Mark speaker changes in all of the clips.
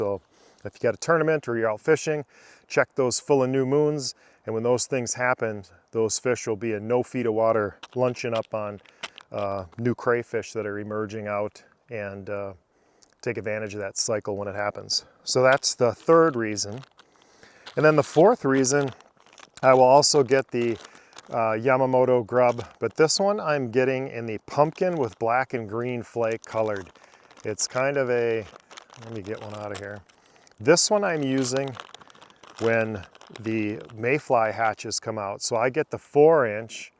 Speaker 1: So if you got a tournament or you're out fishing, check those full of new moons. And when those things happen, those fish will be in no feet of water lunching up on new crayfish that are emerging out, and take advantage of that cycle when it happens. So that's the third reason. And then the fourth reason, I will also get the Yamamoto grub, but this one I'm getting in the pumpkin with black and green flake colored. It's kind of a, let me get one out of here. This one I'm using when the Mayfly hatches come out. So I get the 4-inch,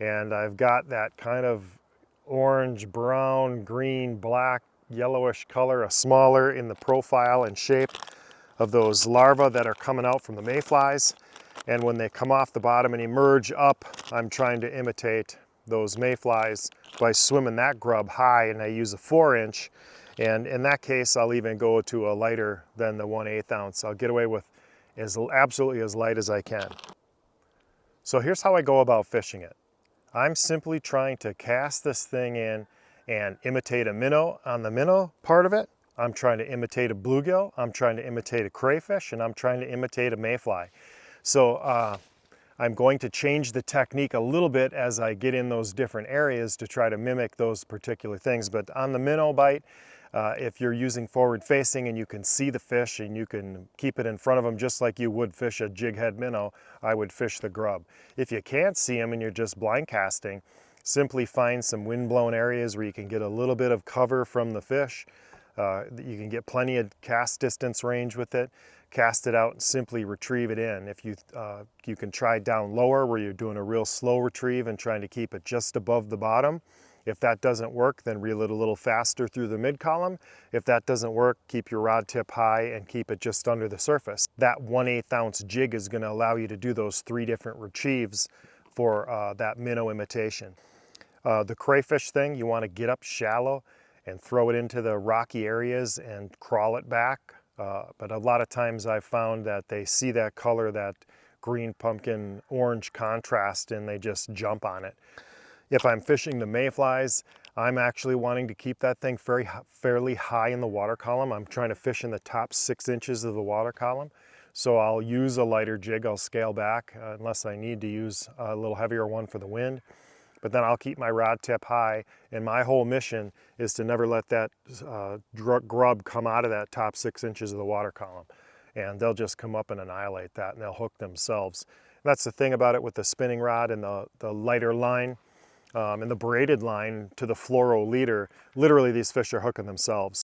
Speaker 1: and I've got that kind of orange, brown, green, black, yellowish color, a smaller in the profile and shape of those larvae that are coming out from the mayflies. And when they come off the bottom and emerge up, I'm trying to imitate those mayflies by swimming that grub high, and I use a 4-inch. And in that case, I'll even go to a lighter than the 1/8 ounce. I'll get away with absolutely as light as I can. So here's how I go about fishing it. I'm simply trying to cast this thing in and imitate a minnow on the minnow part of it. I'm trying to imitate a bluegill. I'm trying to imitate a crayfish, and I'm trying to imitate a mayfly. So I'm going to change the technique a little bit as I get in those different areas to try to mimic those particular things. But on the minnow bite, if you're using forward facing and you can see the fish and you can keep it in front of them just like you would fish a jighead minnow, I would fish the grub. If you can't see them and you're just blind casting, simply find some wind-blown areas where you can get a little bit of cover from the fish. You can get plenty of cast distance range with it. Cast it out and simply retrieve it in. If you can try down lower where you're doing a real slow retrieve and trying to keep it just above the bottom. If that doesn't work, then reel it a little faster through the mid column. If that doesn't work, keep your rod tip high and keep it just under the surface. That 1/8 ounce jig is going to allow you to do those 3 different retrieves for that minnow imitation. The crayfish thing, you want to get up shallow and throw it into the rocky areas and crawl it back. But a lot of times I've found that they see that color, that green pumpkin orange contrast, and they just jump on it. If I'm fishing the mayflies, I'm actually wanting to keep that thing fairly high in the water column. I'm trying to fish in the top 6 inches of the water column. So I'll use a lighter jig. I'll scale back unless I need to use a little heavier one for the wind. But then I'll keep my rod tip high, and my whole mission is to never let that grub come out of that top 6 inches of the water column. And they'll just come up and annihilate that, and they'll hook themselves. And that's the thing about it with the spinning rod and the lighter line and the braided line to the fluoro leader. Literally, these fish are hooking themselves.